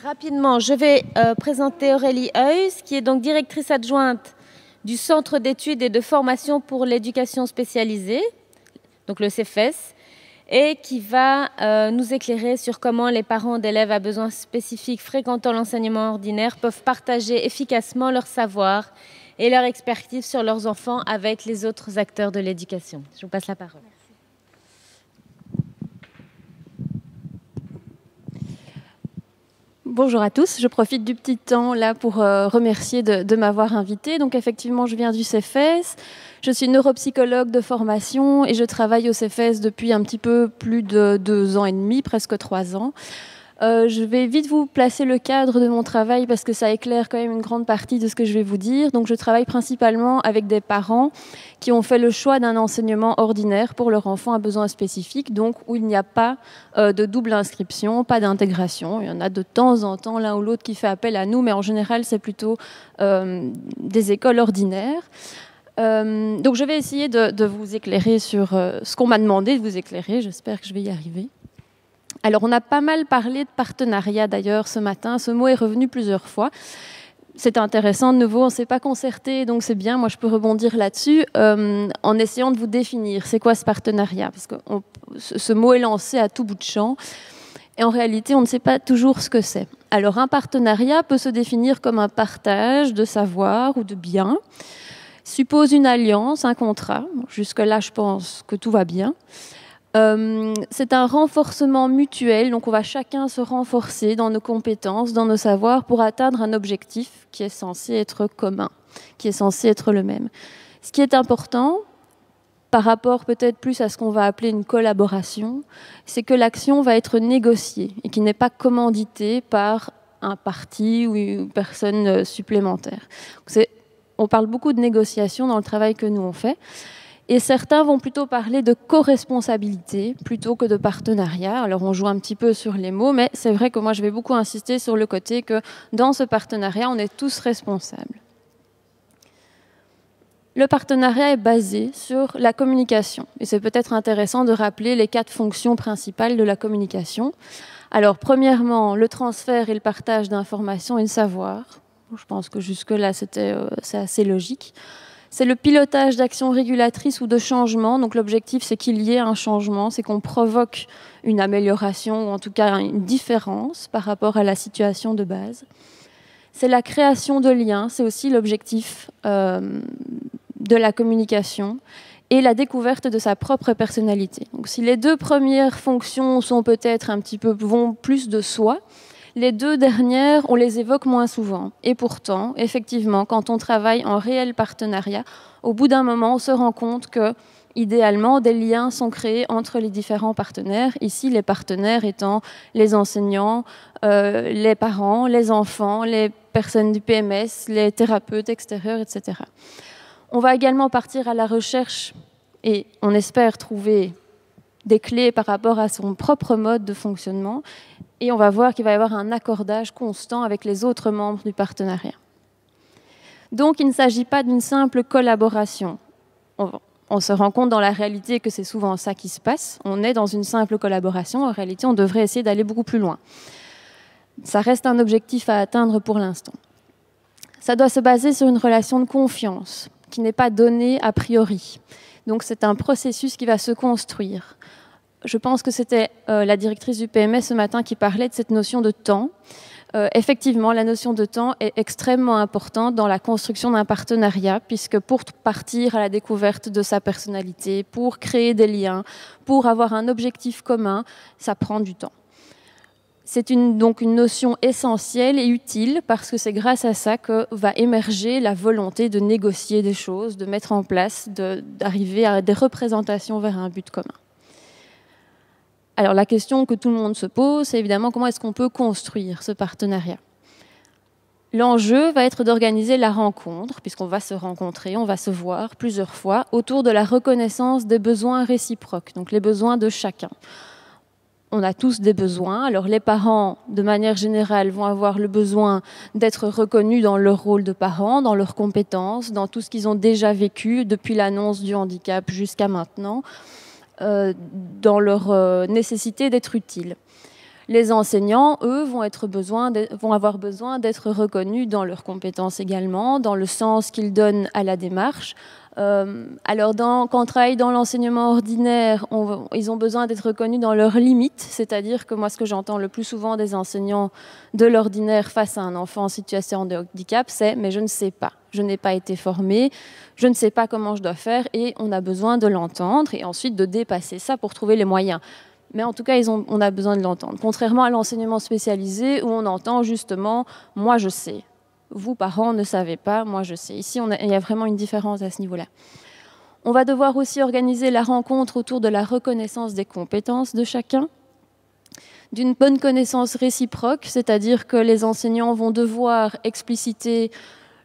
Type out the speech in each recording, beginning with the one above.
Rapidement, je vais présenter Aurélie Heuss, qui est donc directrice adjointe du Centre d'études et de formation pour l'éducation spécialisée, donc le CEFES, et qui va nous éclairer sur comment les parents d'élèves à besoins spécifiques fréquentant l'enseignement ordinaire peuvent partager efficacement leur savoir et leur expertise sur leurs enfants avec les autres acteurs de l'éducation. Je vous passe la parole. Bonjour à tous, je profite du petit temps là pour remercier de m'avoir invitée. Donc effectivement, je viens du CEFES, je suis neuropsychologue de formation et je travaille au CEFES depuis un petit peu plus de 2 ans et demi, presque 3 ans. Je vais vite vous placer le cadre de mon travail parce que ça éclaire quand même une grande partie de ce que je vais vous dire. Donc je travaille principalement avec des parents qui ont fait le choix d'un enseignement ordinaire pour leur enfant à besoins spécifiques, donc où il n'y a pas de double inscription, pas d'intégration. Il y en a de temps en temps l'un ou l'autre qui fait appel à nous, mais en général c'est plutôt des écoles ordinaires. Donc je vais essayer de vous éclairer sur ce qu'on m'a demandé de vous éclairer. J'espère que je vais y arriver. Alors, on a pas mal parlé de partenariat d'ailleurs ce matin. Ce mot est revenu plusieurs fois. C'est intéressant, de nouveau, on ne s'est pas concerté, donc c'est bien. Moi, je peux rebondir là-dessus en essayant de vous définir. C'est quoi ce partenariat? Parce que ce mot est lancé à tout bout de champ. Et en réalité, on ne sait pas toujours ce que c'est. Alors, un partenariat peut se définir comme un partage de savoir ou de biens. Suppose une alliance, un contrat. Jusque-là, je pense que tout va bien. C'est un renforcement mutuel, donc on va chacun se renforcer dans nos compétences, dans nos savoirs pour atteindre un objectif qui est censé être commun, qui est censé être le même. Ce qui est important, par rapport peut-être plus à ce qu'on va appeler une collaboration, c'est que l'action va être négociée et qui n'est pas commanditée par un parti ou une personne supplémentaire. On parle beaucoup de négociation dans le travail que nous on fait. Et certains vont plutôt parler de co-responsabilité plutôt que de partenariat. Alors on joue un petit peu sur les mots, mais c'est vrai que moi je vais beaucoup insister sur le côté que dans ce partenariat, on est tous responsables. Le partenariat est basé sur la communication. Et c'est peut-être intéressant de rappeler les 4 fonctions principales de la communication. Alors premièrement, le transfert et le partage d'informations et de savoir. Je pense que jusque-là, c'est assez logique. C'est le pilotage d'actions régulatrices ou de changements. Donc l'objectif, c'est qu'il y ait un changement, c'est qu'on provoque une amélioration ou en tout cas une différence par rapport à la situation de base. C'est la création de liens, c'est aussi l'objectif de la communication et la découverte de sa propre personnalité. Donc si les 2 premières fonctions sont peut-être vont plus de soi, les 2 dernières, on les évoque moins souvent. Et pourtant, effectivement, quand on travaille en réel partenariat, au bout d'un moment, on se rend compte que, idéalement, des liens sont créés entre les différents partenaires. Ici, les partenaires étant les enseignants, les parents, les enfants, les personnes du PMS, les thérapeutes extérieurs, etc. On va également partir à la recherche et on espère trouver des clés par rapport à son propre mode de fonctionnement. Et on va voir qu'il va y avoir un accordage constant avec les autres membres du partenariat. Donc, il ne s'agit pas d'une simple collaboration. On se rend compte dans la réalité que c'est souvent ça qui se passe. On est dans une simple collaboration. En réalité, on devrait essayer d'aller beaucoup plus loin. Ça reste un objectif à atteindre pour l'instant. Ça doit se baser sur une relation de confiance qui n'est pas donnée a priori. Donc, c'est un processus qui va se construire. Je pense que c'était la directrice du PMS ce matin qui parlait de cette notion de temps. Effectivement, la notion de temps est extrêmement importante dans la construction d'un partenariat, puisque pour partir à la découverte de sa personnalité, pour créer des liens, pour avoir un objectif commun, ça prend du temps. C'est donc une notion essentielle et utile, parce que c'est grâce à ça que va émerger la volonté de négocier des choses, de mettre en place, d'arriver à des représentations vers un but commun. Alors la question que tout le monde se pose, c'est évidemment comment est-ce qu'on peut construire ce partenariat. L'enjeu va être d'organiser la rencontre, puisqu'on va se rencontrer, on va se voir plusieurs fois, autour de la reconnaissance des besoins réciproques, donc les besoins de chacun. On a tous des besoins, alors les parents, de manière générale, vont avoir le besoin d'être reconnus dans leur rôle de parents, dans leurs compétences, dans tout ce qu'ils ont déjà vécu depuis l'annonce du handicap jusqu'à maintenant, dans leur nécessité d'être utiles. Les enseignants, eux, vont avoir besoin d'être reconnus dans leurs compétences également, dans le sens qu'ils donnent à la démarche. Alors, quand on travaille dans l'enseignement ordinaire, ils ont besoin d'être reconnus dans leurs limites, c'est-à-dire que moi, ce que j'entends le plus souvent des enseignants de l'ordinaire face à un enfant en situation de handicap, c'est « mais je ne sais pas, je n'ai pas été formée, je ne sais pas comment je dois faire » et on a besoin de l'entendre et ensuite de dépasser ça pour trouver les moyens. Mais en tout cas, on a besoin de l'entendre. Contrairement à l'enseignement spécialisé où on entend justement « moi je sais ». Vous, parents, ne savez pas, moi je sais. Ici, il y a vraiment une différence à ce niveau-là. On va devoir aussi organiser la rencontre autour de la reconnaissance des compétences de chacun, d'une bonne connaissance réciproque, c'est-à-dire que les enseignants vont devoir expliciter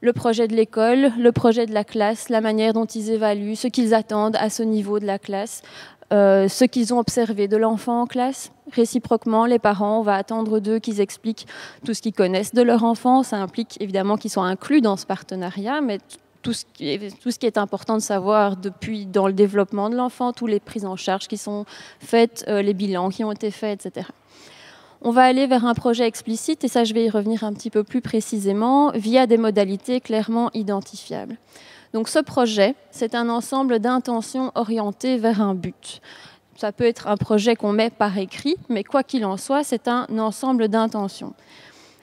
le projet de l'école, le projet de la classe, la manière dont ils évaluent, ce qu'ils attendent à ce niveau de la classe, ce qu'ils ont observé de l'enfant en classe. Réciproquement, les parents, on va attendre d'eux qu'ils expliquent tout ce qu'ils connaissent de leur enfant. Ça implique évidemment qu'ils soient inclus dans ce partenariat, mais tout ce qui est important de savoir dans le développement de l'enfant, toutes les prises en charge qui sont faites, les bilans qui ont été faits, etc. On va aller vers un projet explicite, et ça je vais y revenir un petit peu plus précisément, via des modalités clairement identifiables. Donc ce projet, c'est un ensemble d'intentions orientées vers un but. Ça peut être un projet qu'on met par écrit, mais quoi qu'il en soit, c'est un ensemble d'intentions.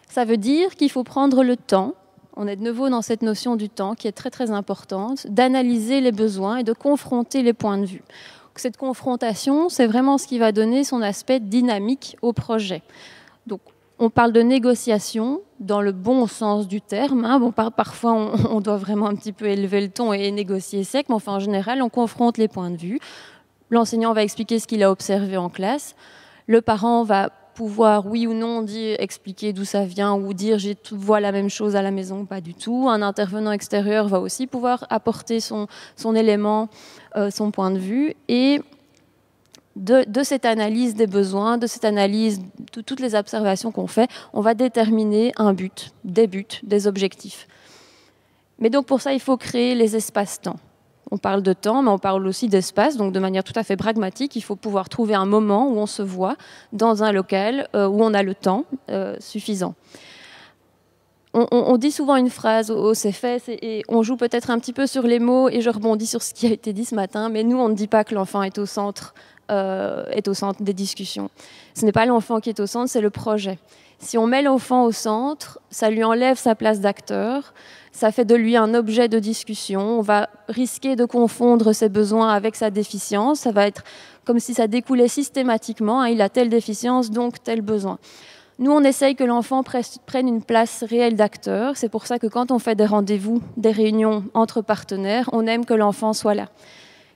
Ça veut dire qu'il faut prendre le temps, on est de nouveau dans cette notion du temps qui est très très importante, d'analyser les besoins et de confronter les points de vue. Cette confrontation, c'est vraiment ce qui va donner son aspect dynamique au projet. Donc, on parle de négociation dans le bon sens du terme. Bon, parfois, on doit vraiment un petit peu élever le ton et négocier sec, mais enfin, en général, on confronte les points de vue. L'enseignant va expliquer ce qu'il a observé en classe. Le parent va pouvoir, oui ou non, expliquer d'où ça vient ou dire « je vois la même chose à la maison », pas du tout. Un intervenant extérieur va aussi pouvoir apporter son élément, son point de vue. Et de cette analyse des besoins, de cette analyse de toutes les observations qu'on fait, on va déterminer un but, des objectifs. Mais donc pour ça, il faut créer les espaces-temps. On parle de temps, mais on parle aussi d'espace, donc de manière tout à fait pragmatique, il faut pouvoir trouver un moment où on se voit dans un local où on a le temps suffisant. On dit souvent une phrase au CFES et on joue peut-être un petit peu sur les mots, et je rebondis sur ce qui a été dit ce matin, mais nous, on ne dit pas que l'enfant est au centre des discussions. Ce n'est pas l'enfant qui est au centre, c'est le projet. Si on met l'enfant au centre, ça lui enlève sa place d'acteur, ça fait de lui un objet de discussion, on va risquer de confondre ses besoins avec sa déficience, ça va être comme si ça découlait systématiquement, il a telle déficience, donc tel besoin. Nous, on essaye que l'enfant prenne une place réelle d'acteur, c'est pour ça que quand on fait des rendez-vous, des réunions entre partenaires, on aime que l'enfant soit là,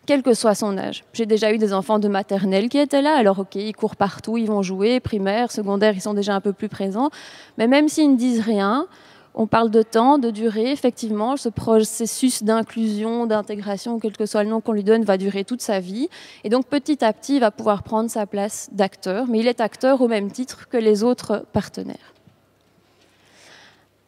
quel que soit son âge. J'ai déjà eu des enfants de maternelle qui étaient là, alors ok, ils courent partout, ils vont jouer, primaire, secondaire, ils sont déjà un peu plus présents, mais même s'ils ne disent rien, on parle de temps, de durée, effectivement, ce processus d'inclusion, d'intégration, quel que soit le nom qu'on lui donne, va durer toute sa vie, et donc petit à petit, il va pouvoir prendre sa place d'acteur, mais il est acteur au même titre que les autres partenaires.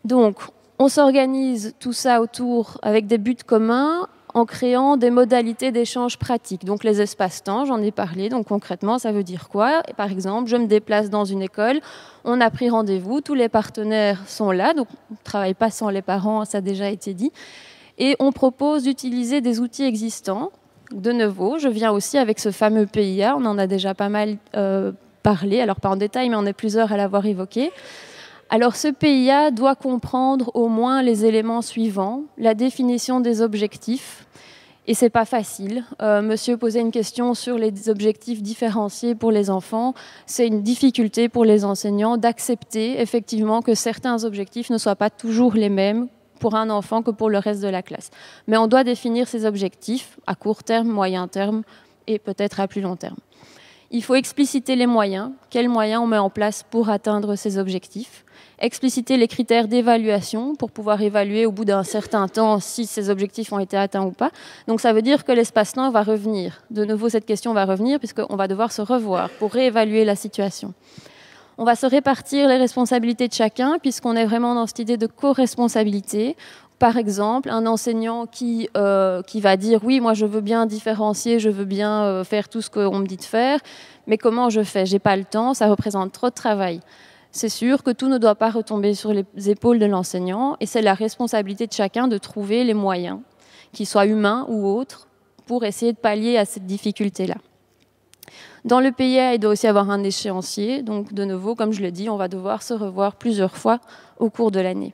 Donc, on s'organise tout ça autour avec des buts communs, en créant des modalités d'échange pratiques. Donc les espaces-temps, j'en ai parlé, donc concrètement, ça veut dire quoi? Par exemple, je me déplace dans une école, on a pris rendez-vous, tous les partenaires sont là, donc on ne travaille pas sans les parents, ça a déjà été dit, et on propose d'utiliser des outils existants. De nouveau, je viens aussi avec ce fameux PIA, on en a déjà pas mal parlé, alors pas en détail, mais on est plusieurs à l'avoir évoqué. Alors ce PIA doit comprendre au moins les éléments suivants, la définition des objectifs, et c'est pas facile. Monsieur posait une question sur les objectifs différenciés pour les enfants. C'est une difficulté pour les enseignants d'accepter effectivement que certains objectifs ne soient pas toujours les mêmes pour un enfant que pour le reste de la classe. Mais on doit définir ces objectifs à court terme, moyen terme et peut-être à plus long terme. Il faut expliciter les moyens, quels moyens on met en place pour atteindre ces objectifs, expliciter les critères d'évaluation pour pouvoir évaluer au bout d'un certain temps si ces objectifs ont été atteints ou pas. Donc ça veut dire que l'espace-temps va revenir. De nouveau, cette question va revenir puisqu'on va devoir se revoir pour réévaluer la situation. On va se répartir les responsabilités de chacun puisqu'on est vraiment dans cette idée de co-responsabilité. Par exemple, un enseignant qui va dire « oui, moi je veux bien différencier, je veux bien faire tout ce qu'on me dit de faire, mais comment je fais? J'ai pas le temps, ça représente trop de travail. » C'est sûr que tout ne doit pas retomber sur les épaules de l'enseignant et c'est la responsabilité de chacun de trouver les moyens, qu'ils soient humains ou autres, pour essayer de pallier à cette difficulté-là. Dans le PIA, il doit aussi avoir un échéancier, donc de nouveau, comme je le dis, on va devoir se revoir plusieurs fois au cours de l'année.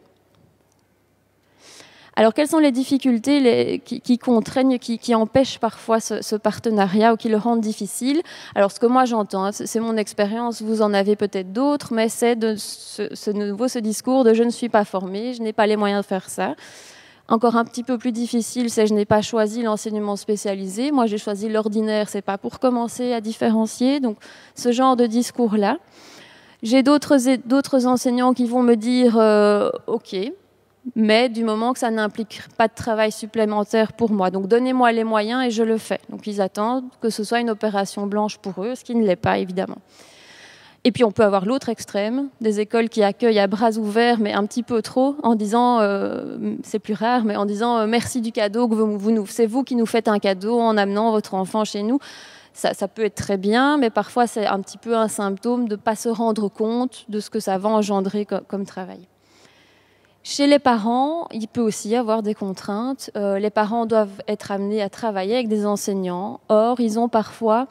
Alors, quelles sont les difficultés qui contraignent, qui empêchent parfois ce partenariat ou qui le rendent difficile? Alors, ce que moi j'entends, c'est mon expérience, vous en avez peut-être d'autres, mais c'est de ce discours de « je ne suis pas formée, je n'ai pas les moyens de faire ça ». Encore un petit peu plus difficile, c'est « je n'ai pas choisi l'enseignement spécialisé, moi j'ai choisi l'ordinaire, c'est pas pour commencer à différencier ». Donc, ce genre de discours-là. J'ai d'autres enseignants qui vont me dire « ok ». Mais du moment que ça n'implique pas de travail supplémentaire pour moi. Donc donnez-moi les moyens et je le fais. Donc ils attendent que ce soit une opération blanche pour eux, ce qui ne l'est pas évidemment. Et puis on peut avoir l'autre extrême, des écoles qui accueillent à bras ouverts, mais un petit peu trop, en disant, c'est plus rare, mais en disant merci du cadeau, que c'est vous qui nous faites un cadeau en amenant votre enfant chez nous. Ça peut être très bien, mais parfois c'est un petit peu un symptôme de ne pas se rendre compte de ce que ça va engendrer comme travail. Chez les parents, il peut aussi y avoir des contraintes. Les parents doivent être amenés à travailler avec des enseignants. Or, ils ont parfois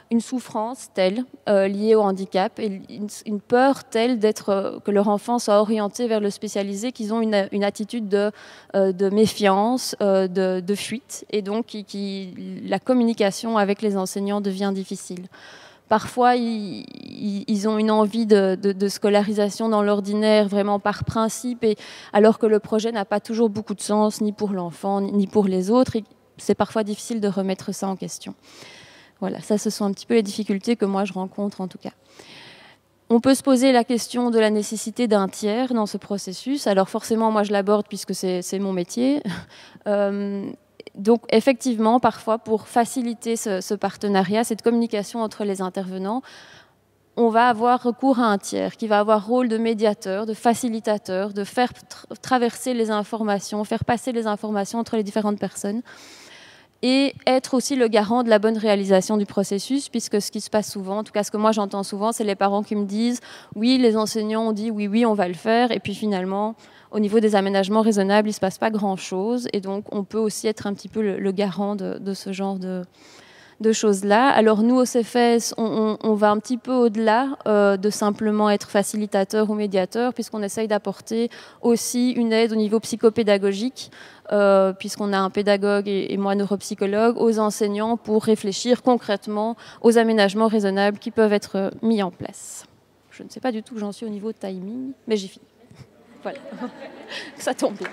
une souffrance telle, liée au handicap, et une peur telle que leur enfant soit orienté vers le spécialisé, qu'ils ont une attitude de méfiance, de fuite, et donc la communication avec les enseignants devient difficile. Parfois, ils ont une envie de scolarisation dans l'ordinaire, vraiment par principe, alors que le projet n'a pas toujours beaucoup de sens, ni pour l'enfant, ni pour les autres. C'est parfois difficile de remettre ça en question. Voilà, ça, ce sont un petit peu les difficultés que moi, je rencontre, en tout cas. On peut se poser la question de la nécessité d'un tiers dans ce processus. Alors forcément, moi, je l'aborde puisque c'est mon métier. Donc, effectivement, parfois, pour faciliter ce partenariat, cette communication entre les intervenants, on va avoir recours à un tiers qui va avoir rôle de médiateur, de facilitateur, de faire traverser les informations, faire passer les informations entre les différentes personnes et être aussi le garant de la bonne réalisation du processus, puisque ce qui se passe souvent, en tout cas ce que moi j'entends souvent, c'est les parents qui me disent « oui, les enseignants ont dit oui, oui, on va le faire », et puis finalement, au niveau des aménagements raisonnables, il ne se passe pas grand-chose, et donc on peut aussi être un petit peu le garant de ce genre de choses-là. Alors nous, au CEFES, on va un petit peu au-delà de simplement être facilitateur ou médiateur, puisqu'on essaye d'apporter aussi une aide au niveau psychopédagogique, puisqu'on a un pédagogue et moi neuropsychologue, aux enseignants pour réfléchir concrètement aux aménagements raisonnables qui peuvent être mis en place. Je ne sais pas du tout où j'en suis au niveau timing, mais j'ai fini. Voilà, ça tombe bien.